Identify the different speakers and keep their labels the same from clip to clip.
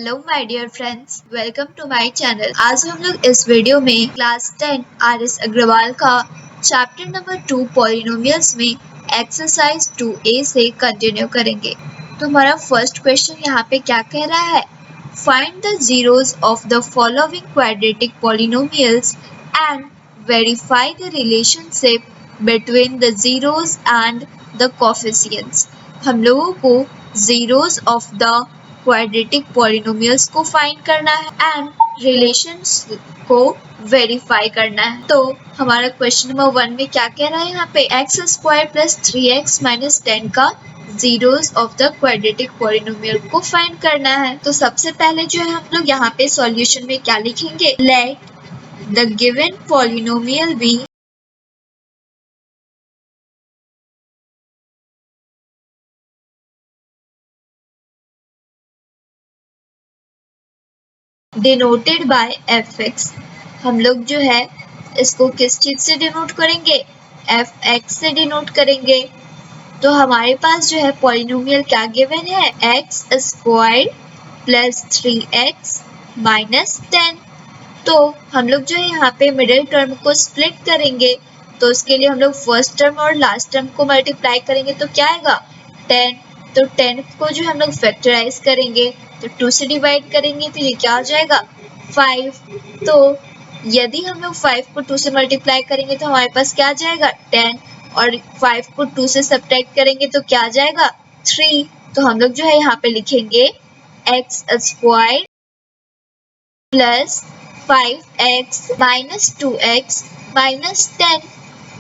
Speaker 1: Hello my dear friends, welcome to my channel. आज हम लोग इस वीडियो में क्लास 10 आर.एस. अग्रवाल का चैप्टर नंबर 2 पॉलिनोमियल्स में एक्सरसाइज 2A से कंटिन्यू करेंगे। तो हमारा फर्स्ट क्वेश्चन यहाँ पे क्या कह रहा है, find the zeros of the following quadratic polynomials and verify the relationship between the zeros and the coefficients. हम लोगों को zeros of the quadratic polynomials को फाइंड करना है एंड रिलेशंस को वेरीफाई करना है। तो हमारा क्वेश्चन नंबर 1 में क्या कह रहा है, यहाँ पे x square plus 3x minus 10 का zeros of the quadratic polynomial को फाइंड करना है। तो सबसे पहले जो है हम लोग यहाँ पे सॉल्यूशन में क्या लिखेंगे, let the given polynomial B denoted by fx। हम लोग जो है इसको किस चीज से डिनोट करेंगे, fx से डिनोट करेंगे। तो हमारे पास जो है पॉलिनोमियल क्या गिवन है, x square plus 3x minus 10। तो हम लोग जो है यहाँ पे मिडिल टर्म को स्प्लिट करेंगे। तो उसके लिए हम लोग फर्स्ट टर्म और लास्ट टर्म को मल्टीप्लाई करेंगे तो क्या आएगा 10। तो 10 को जो हम लोग फैक्टराइज करेंगे तो 2 से डिवाइड करेंगे तो ये क्या हो जाएगा 5। तो यदि हम लोग 5 को 2 से मल्टीप्लाई करेंगे तो हमारे पास क्या आ जाएगा 10 और 5 को 2 से सब्ट्रैक्ट करेंगे तो क्या आ जाएगा 3। तो हम लोग जो है यहाँ पे लिखेंगे x square plus 5x minus 2x minus 10।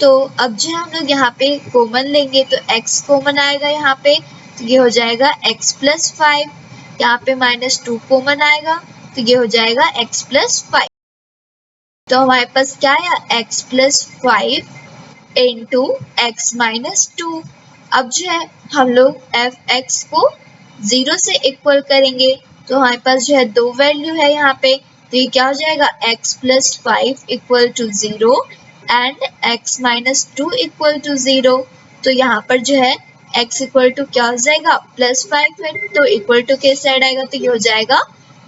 Speaker 1: तो अब जो हम लोग यहाँ पे कॉमन लेंगे तो x कॉमन आएगा यहाँ पे, तो ये हो जाएगा x प्लस 5। यहाँ पे माइनस 2 कॉमन आएगा तो ये हो जाएगा x प्लस 5। तो हमारे पास क्या आया x plus 5 into x minus 2। अब जो है हम लोग fx को 0 से इक्वल करेंगे तो हमारे पास जो है दो वैल्यू है यहाँ पे, तो ये क्या हो जाएगा x plus 5 equal to 0 and x minus 2 equal to 0। तो यहाँ पर जो है x इक्वल टू क्या हो जाएगा प्लस 5 है, तो इक्वल टू के साइड आएगा तो ये हो जाएगा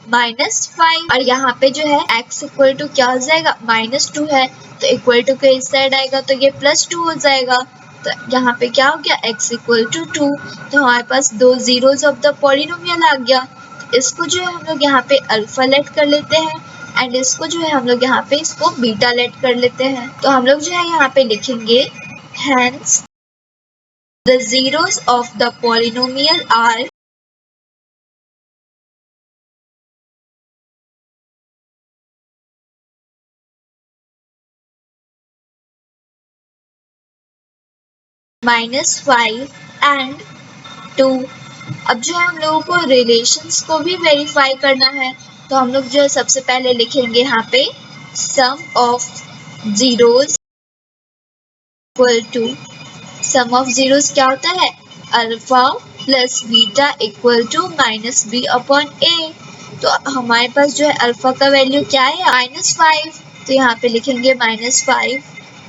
Speaker 1: माइनस 5। और यहाँ पे जो है x इक्वल टू क्या हो जाएगा माइनस 2 है, तो इक्वल टू के इस साइड आएगा तो ये प्लस 2 हो जाएगा। तो यहाँ पे क्या हो गया x इक्वल टू 2। तो हमारे पास दो जीरोस ऑफ द पॉलिनोमियल आ गया। तो इसको जो है हम लोग यहाँ पे अल्फा लेट कर लेते हैं एंड इसको जो है हम लोग यहाँ पे इसको बीटा लेट कर लेते हैं। तो हम लोग जो है यहाँ पे लिखेंगे hence the zeros of the polynomial are -5 and 2। अब जो है हम लोगों को रिलेशंस को भी वेरीफाई करना है। तो हम लोग जो है सबसे पहले लिखेंगे यहाँ पे sum of zeros equal to, sum of zeros क्या होता है alpha plus beta equal to minus B upon A. तो हमारे पास जो है अल्फा का वैल्यू क्या है -5, तो यहाँ पे लिखेंगे -5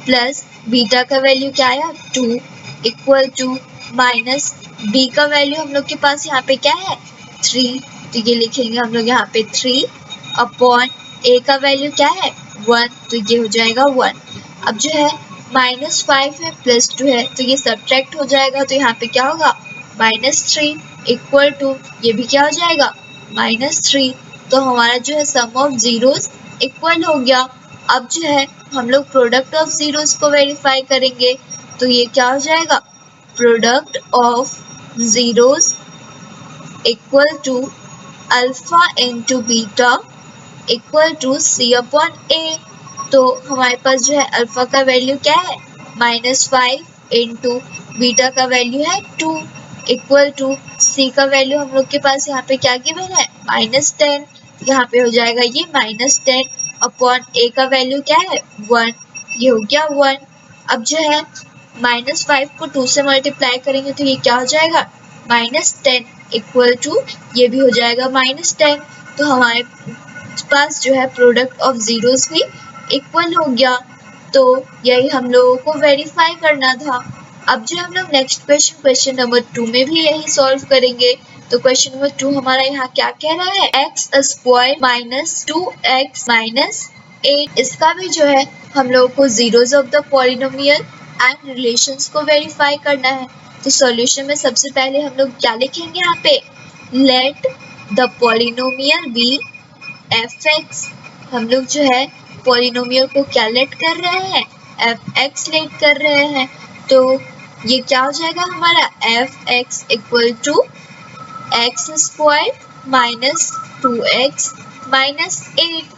Speaker 1: प्लस बीटा का वैल्यू क्या है 2 इक्वल टू माइनस बी का वैल्यू हम लोग के पास यहाँ पे क्या है 3, तो ये लिखेंगे हम लोग यहाँ पे 3 अपॉन ए का वैल्यू क्या है 1, तो ये हो जाएगा 1। अब जो है -5 है प्लस 2 है तो ये सब्ट्रैक्ट हो जाएगा, तो यहाँ पे क्या होगा -3 इक्वल टू ये भी क्या हो जाएगा -3। तो हमारा जो है सम ऑफ जीरोस इक्वल हो गया। अब जो है हम लोग प्रोडक्ट ऑफ जीरोस को वेरीफाई करेंगे तो ये क्या हो जाएगा product of zeros equal to alpha into beta equal to C upon A. तो हमारे पास जो है अल्फा का वैल्यू क्या है -5 इंटू बीटा का वैल्यू है 2 इक्वल टू सी का वैल्यू हम लोग के पास यहाँ पे क्या गिवन है -10। यहाँ पे हो जाएगा ये -10 अपॉन ए का वैल्यू क्या है 1, ये हो गया 1। अब जो है -5 को 2 से मल्टीप्लाई करेंगे तो ये क्या हो जाएगा -10 इक्वल टू ये भी हो जाएगा -10। तो हमारे पास जो है प्रोडक्ट ऑफ जीरोस भी इक्वल हो गया। तो यही हम लोगों को वेरीफाई करना था। अब जो हम लोग नेक्स्ट क्वेश्चन नंबर 2 में भी यही सॉल्व करेंगे। तो क्वेश्चन नंबर 2 हमारा यहाँ क्या कह रहा है, x square minus 2x minus 8। इसका भी जो है हम लोगों को zeros of the polynomial and relations को वेरीफाई करना है। तो सॉल्यूशन में सबसे पहले हम लोग क्या लिखेंगे यहाँ पे, let the polynomial be fx। हम लोग जो है पॉलिनोमियल को क्या लेट कर रहे हैं, fx लेट कर रहे हैं। तो ये क्या हो जाएगा हमारा, fx equal to x square minus 2x minus 8।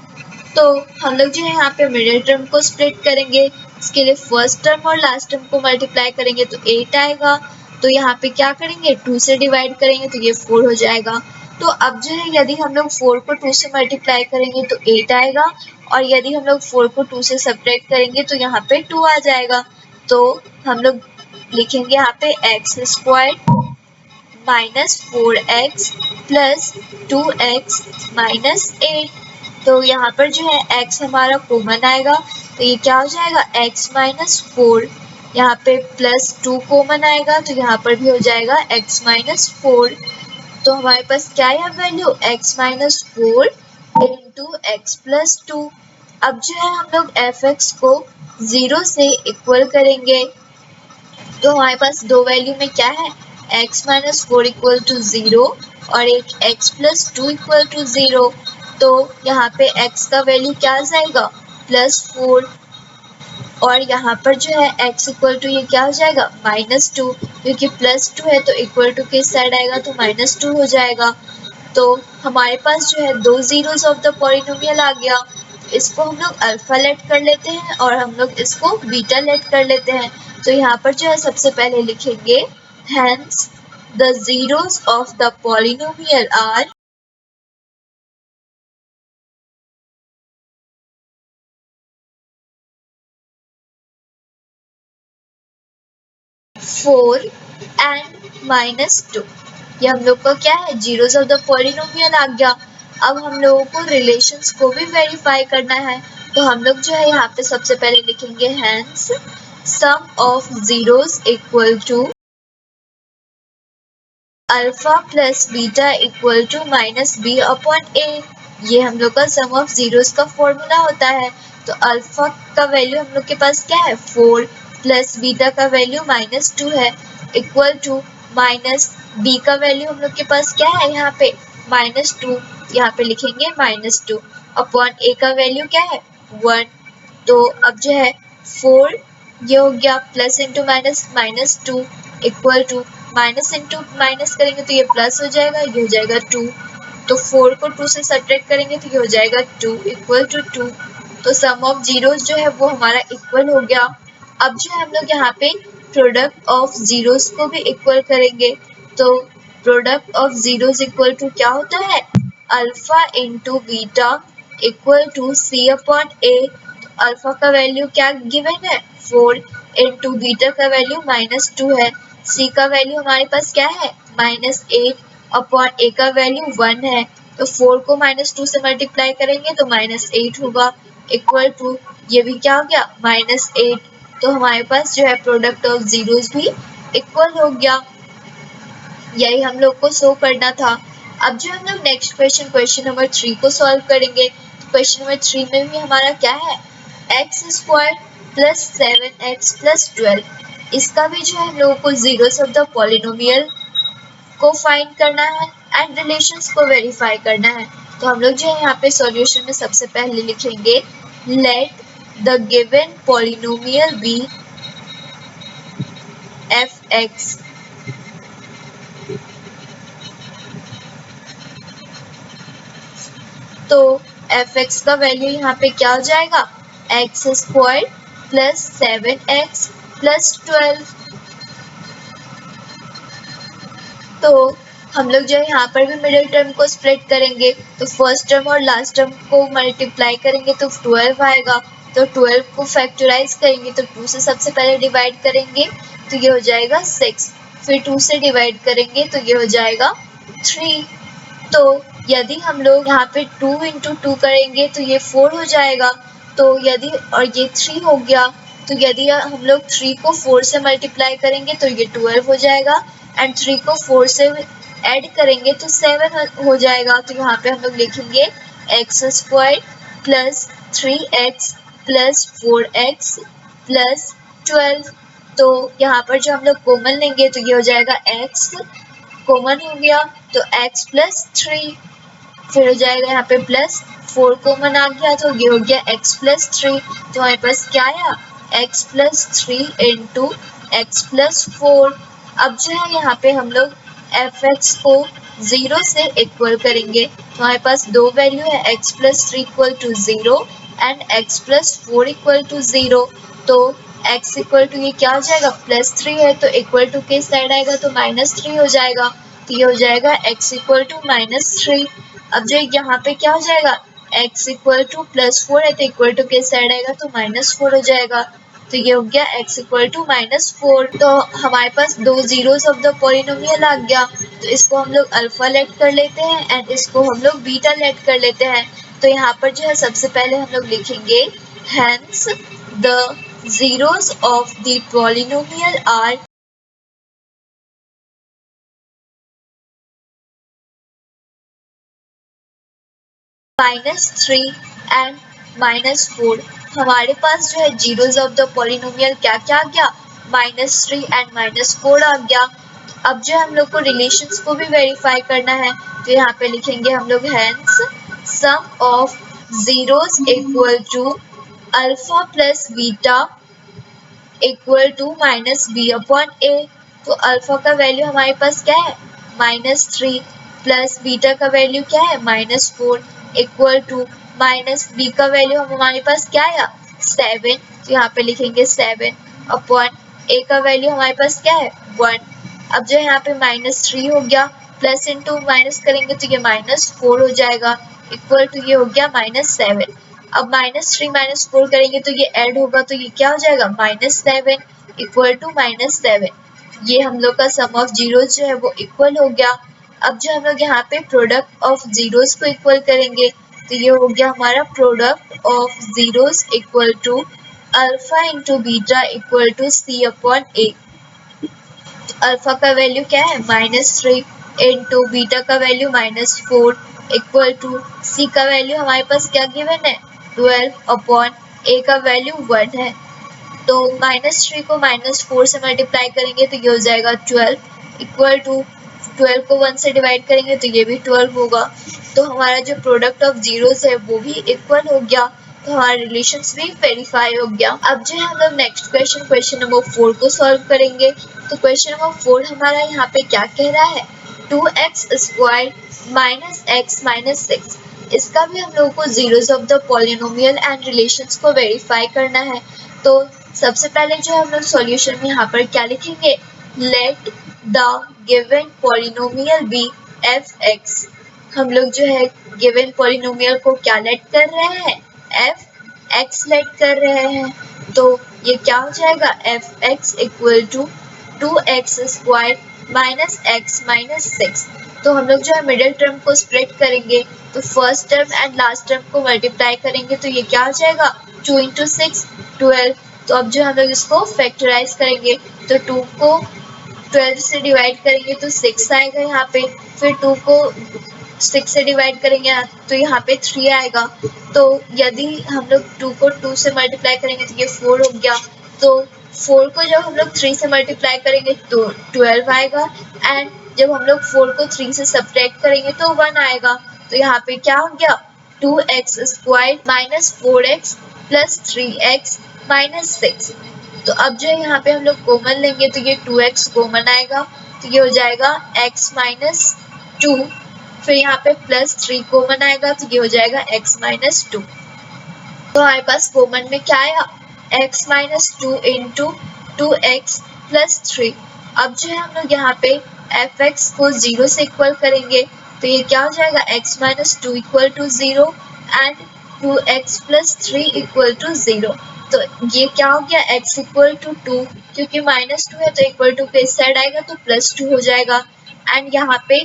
Speaker 1: तो हम लोग जो है यहाँ पे मिडिल टर्म को स्प्लिट करेंगे, इसके लिए फर्स्ट टर्म और लास्ट टर्म को मल्टीप्लाई करेंगे तो 8 आएगा। तो यहाँ पे क्या करेंगे, 2 से डिवाइड करेंगे तो ये 4 हो जाएगा। तो अब जो है यदि हम लोग 4 को 2 से मल्टीप्लाई करेंगे तो 8 आएगा, और यदि हम लोग 4 को 2 से सब्ट्रैक्ट करेंगे तो यहाँ पे 2 आ जाएगा। तो हम लोग लिखेंगे यहाँ पे x square minus 4x plus 2x minus 8। तो यहाँ पर जो है x हमारा कॉमन आएगा, तो ये क्या हो जाएगा, x माइनस 4। यहाँ पे प्लस 2 कॉमन आएगा तो यहाँ पर भी हो जाएगा x माइनस 4। तो हमारे पास क्या है value, x minus 4 into x plus 2। अब जो है हम लोग fx को 0 से इक्वल करेंगे, तो हमारे पास दो वैल्यू में क्या है, x माइनस 4 इक्वल टू 0 और एक x प्लस 2 इक्वल टू 0। तो यहाँ पे x का वैल्यू क्या आ जाएगा, प्लस 4, और यहाँ पर जो है x इक्वल टू ये क्या हो जाएगा, माइनस 2, क्योंकि प्लस 2 है तो इक्वल टू किस साइड आएगा, तो माइनस 2 हो जाएगा। तो हमारे पास जो है दो जीरोस ऑफ द पॉलिनोमियल आ गया। इसको हम लोग अल्फा लेट कर लेते हैं और हम लोग इसको बीटा लेट कर लेते हैं। तो यहाँ पर जो है सबसे पहले लिखेंगे, hence the zeros of the polynomial are 4 and minus 2। ये हम लोग का क्या है, जीरोस ऑफ द पॉलिनोमियल आ गया। अब हम लोगों को रिलेशंस को भी वेरीफाई करना है, तो हम लोग जो है यहाँ पे सबसे पहले लिखेंगे hence sum of zeros equal to alpha plus beta equal to minus B upon A. ये हम लोग का सम ऑफ जीरोस का फॉर्मूला होता है। तो अल्फा का वैल्यू हम लोग के पास क्या है, 4 प्लस बीटा का वैल्यू माइनस 2 है, इक्वल टू माइनस बी का वैल्यू हम लोग के पास क्या है यहाँ पे, माइनस 2। यहाँ पे लिखेंगे माइनस 2 अपॉन ए का वैल्यू क्या है, 1। तो अब जो है 4 ये हो गया, plus into minus minus 2 equal to minus into minus करेंगे तो ये प्लस हो जाएगा, ये हो जाएगा 2। तो 4 को 2 से सब्ट्रैक्ट करेंगे तो ये हो जाएगा 2 इक्वल टू 2। तो सम ऑफ जीरोस जो है वो हमारा इक्वल हो गया। अब जो है हम लोग यहाँ पे प्रोडक्ट ऑफ जीरोस को भी इक्वल करेंगे। तो product of zeros equal to क्या होता है, alpha into beta equal to C upon A. Alpha का वैल्यू क्या गिवन है, 4 इंटू बीटा का वैल्यू माइनस 2 है, सी का वैल्यू हमारे पास क्या है, माइनस 8 अपॉन ए का वैल्यू 1 है। तो 4 को माइनस 2 से मल्टीप्लाई करेंगे तो माइनस 8 होगा, इक्वल टू ये भी क्या हो गया, माइनस 8। तो हमारे पास जो है प्रोडक्ट ऑफ जीरोस भी इक्वल हो गया। यही हम लोग को शो करना था। अब जो हम लोग नेक्स्ट क्वेश्चन नंबर 3 को सॉल्व करेंगे। क्वेश्चन नंबर 3 में भी हमारा क्या है, x square plus 7x plus 12। इसका भी जो है हम लोगों को जीरोस ऑफ द पॉलिनोमियल को फाइंड करना है एंड रिलेशंस को वेरीफाई करना है। तो हम लोग जो है यहाँ पे सॉल्यूशन में सबसे पहले लिखेंगे, let the given polynomial be fx। तो fx का वैल्यू यहाँ पे क्या हो जाएगा, x square plus 7x plus 12। तो हम लोग जो है यहाँ पर भी मिडिल टर्म को स्प्लिट करेंगे, तो फर्स्ट टर्म और लास्ट टर्म को मल्टीप्लाई करेंगे तो 12 आएगा। तो 12 को फैक्टराइज करेंगे तो 2 से सबसे पहले डिवाइड करेंगे तो ये हो जाएगा 6, फिर 2 से डिवाइड करेंगे तो ये हो जाएगा 3। तो यदि हम लोग यहाँ पे 2 इंटू 2 करेंगे तो ये 4 हो जाएगा। तो यदि और ये 3 हो गया, तो यदि हम लोग 3 को 4 से मल्टीप्लाई करेंगे तो ये 12 हो जाएगा, एंड 3 को 4 से ऐड करेंगे तो 7 हो जाएगा। तो यहाँ पे हम लोग लिखेंगे x square plus 3x plus 4x plus 12। तो यहाँ पर जो हम लोग कॉमन लेंगे तो ये हो जाएगा x कॉमन हो गया तो x प्लस 3, फिर हो जाएगा यहाँ पे प्लस 4 कॉमन आ गया तो ये हो गया x प्लस 3। तो हमारे पास क्या आया x plus 3 into x plus 4। अब जो है यहाँ पे हम लोग fx को 0 से इक्वल करेंगे तो हमारे पास दो वैल्यू है x plus 3 equal to 0 and x plus 4 equal to 0। तो x इक्वल टू ये क्या हो जाएगा प्लस 3 है तो इक्वल टू के साइड आएगा तो माइनस 3 हो जाएगा। तो ये हो जाएगा x इक्वल टू माइनस 3। अब जो यहाँ पे क्या हो जाएगा x इक्वल टू प्लस 4 है तो इक्वल टू के साइड आएगा तो माइनस 4 हो जाएगा। तो ये हो गया x इक्वल टू माइनस 4। तो हमारे पास दो जीरोस ऑफ द पॉलिनोमियल आ गया तो इसको हम लोग अल्फा लेट कर लेते हैं एंड इसको हम लोग बीटा लेट कर लेते हैं। तो यहाँ पर जो है सबसे पहले हम लोग लिखेंगे hence the zeros of the polynomial are -3 and -4। हमारे पास जो है जीरोस ऑफ द पॉलिनोमियल क्या क्या आ गया -3 एंड -4 आ गया। अब जो हम लोग को रिलेशंस को भी वेरीफाई करना है तो यहाँ पे लिखेंगे हम लोग hence sum of zeros equal to alpha plus beta equal to minus B upon A. तो अल्फा का वैल्यू हमारे पास क्या है -3 प्लस बीटा का वैल्यू क्या है -4 इक्वल टू माइनस बी का वैल्यू हमारे पास क्या आया 7। तो यहाँ पे लिखेंगे 7 अपॉन ए का वैल्यू हमारे पास क्या है 1। अब जो यहाँ पे -3 हो गया प्लस इंटू माइनस करेंगे तो ये -4 हो जाएगा इक्वल टू ये हो गया -7। अब -3 -4 करेंगे तो ये ऐड होगा तो ये क्या हो जाएगा -7 इक्वल टू -7। ये हम लोग का सम ऑफ जीरोस जो है वो इक्वल हो गया। अब जो हम लोग यहाँ पे प्रोडक्ट ऑफ जीरोस को इक्वल करेंगे तो ये हो गया हमारा product of zeros equal to alpha into beta equal to C upon A. Alpha का वैल्यू क्या है -3 इंटू बीटा का वैल्यू -4 इक्वल टू सी का वैल्यू हमारे पास क्या गिवन है 12 अपॉन ए का वैल्यू 1 है। तो -3 को -4 से मल्टीप्लाई करेंगे तो ये हो जाएगा 12 इक्वल टू 12 को 1 से डिवाइड करेंगे तो ये भी 12 होगा। तो हमारा जो प्रोडक्ट ऑफ जीरोस है वो भी इक्वल हो गया तो हमारा रिलेशंस भी वेरीफाई हो गया। अब जो है हम लोग नेक्स्ट क्वेश्चन नंबर 4 को सॉल्व करेंगे। तो क्वेश्चन नंबर 4 हमारा यहाँ पे क्या कह रहा है 2x square minus x minus 6। इसका भी हम लोगों को zeros of the polynomial and relations को वेरीफाई करना है। तो सबसे पहले जो हम लोग सॉल्यूशन में यहाँ पर क्या लिखेंगे let the given polynomial be fx। हम लोग जो है गिवन पॉलिनोमियल को क्या लेट कर रहे हैं fx लेट कर रहे हैं। तो ये क्या हो जाएगा fx equal to 2x square minus x minus 6। तो हम लोग जो है मिडिल टर्म को स्प्लिट करेंगे तो first term and last term को मल्टीप्लाई करेंगे तो ये क्या हो जाएगा 2 इंटू 6 12। तो अब जो हम लोग इसको फैक्टराइज करेंगे तो 2 को 12 से डिवाइड करेंगे तो 6 आएगा यहाँ पे, फिर 2 को 6 से डिवाइड करेंगे तो यहाँ पे 3 आएगा। तो यदि हम लोग 2 को 2 से मल्टीप्लाई करेंगे तो ये 4 हो गया। तो 4 को जब हम लोग 3 से मल्टीप्लाई करेंगे तो 12 आएगा एंड जब हम लोग 4 को 3 से सब्ट्रैक्ट करेंगे तो 1 आएगा। तो यहाँ पे क्या हो गया 2x square minus 4x plus 3x minus 6। तो अब जो है यहाँ पे हम लोग कॉमन लेंगे तो ये 2x कॉमन आएगा तो ये हो जाएगा x माइनस 2, फिर यहाँ पे प्लस 3 कॉमन आएगा तो ये हो जाएगा x माइनस 2। तो हमारे पास कॉमन में क्या आया x minus 2 into 2x plus 3। अब जो है हम लोग यहाँ पे fx को 0 से इक्वल करेंगे तो ये क्या हो जाएगा x minus 2 equal to 0 and 2x plus 3 equal to 0। तो ये क्या हो गया x इक्वल टू 2, क्योंकि -2 है तो इक्वल टू के इस साइड आएगा तो +2 हो जाएगा एंड यहाँ पे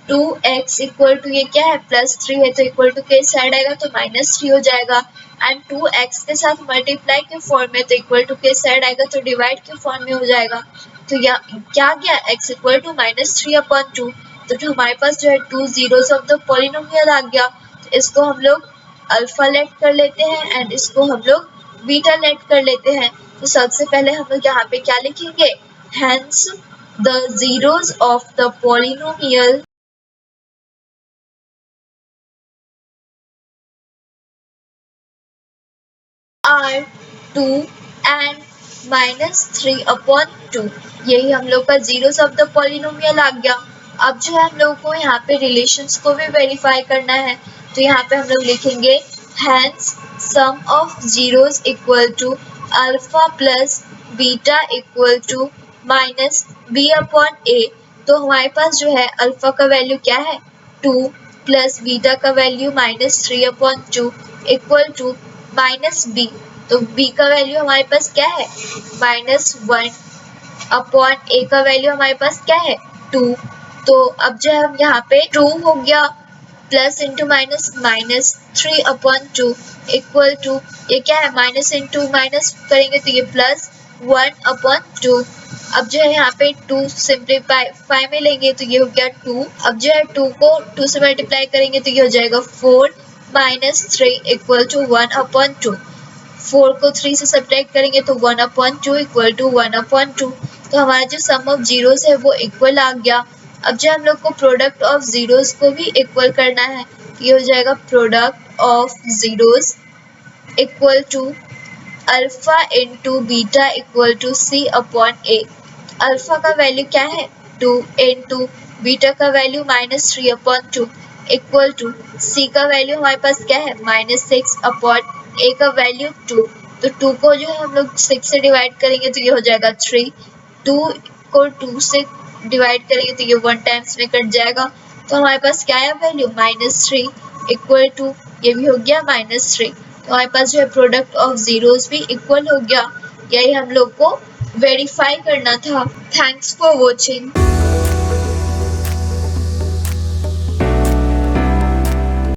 Speaker 1: 2x इक्वल टू ये क्या है +3 है तो इक्वल टू के इस साइड आएगा तो -3 हो जाएगा एंड 2x के साथ मल्टीप्लाई के फॉर्म में तो इक्वल टू के साइड आएगा तो डिवाइड के फॉर्म में हो जाएगा। तो यह क्या गया x इक्वल टू -3 अपॉन 2। तो हमारे पास जो है 2 zeros ऑफ द पॉलिनोमियल आ गया। तो इसको हम लोग अल्फा लेट कर लेते हैं एंड इसको हम लोग बीटा लेट कर लेते हैं। तो सबसे पहले हम लोग यहाँ पे क्या लिखेंगे, hence the zeros of the polynomial are 2 and -3/2। यही हम लोग का zeros of the polynomial आ गया। अब जो है हम लोगों को यहाँ पे रिलेशंस को भी वेरीफाई करना है। तो यहाँ पे हम लोग लिखेंगे hence sum of zeros equal to alpha plus beta equal to minus b/a। तो हमारे पास जो है अल्फा का वैल्यू क्या है 2 प्लस बीटा का value -3/2 equal to minus b. तो b का वैल्यू हमारे पास क्या है -1/a का वैल्यू हमारे पास क्या है 2। तो अब जो है हम यहाँ पे 2 हो गया plus into minus -3/2 equal to ये क्या है माइनस इंटू माइनस करेंगे तो ये प्लस 1/2। अब जो है यहाँ पे 2 सिंप्लीफाई में लेंगे तो ये हो गया 2। अब जो है 2 को 2 से मल्टीप्लाई करेंगे तो ये हो जाएगा 4 -3 इक्वल टू 1/2। 4 को 3 से सब्ट्रैक्ट करेंगे तो 1/2 इक्वल टू 1/2। तो हमारा जो सम ऑफ जीरोस है वो इक्वल आ गया। अब जो हम लोग को प्रोडक्ट ऑफ जीरोस को भी इक्वल करना है तो ये हो जाएगा product of zeros equal to alpha into beta equal to c/a। Alpha का वैल्यू क्या है 2 इंटू बीटा का वैल्यू -3/2 इक्वल टू c का वैल्यू हमारे पास क्या है -6/a का वैल्यू 2। तो 2 को जो है हम लोग 6 से डिवाइड करेंगे तो ये हो जाएगा 3। 2 को 2 से डिवाइड करेंगे तो ये 1 टाइम्स में कट जाएगा। तो हमारे पास क्या है वैल्यू -3 इक्वल टू ये भी हो गया -3। तो हमारे पास जो है प्रोडक्ट ऑफ जीरोस भी इक्वल हो गया। यही हम लोग को वेरीफाई करना था। Thanks for watching.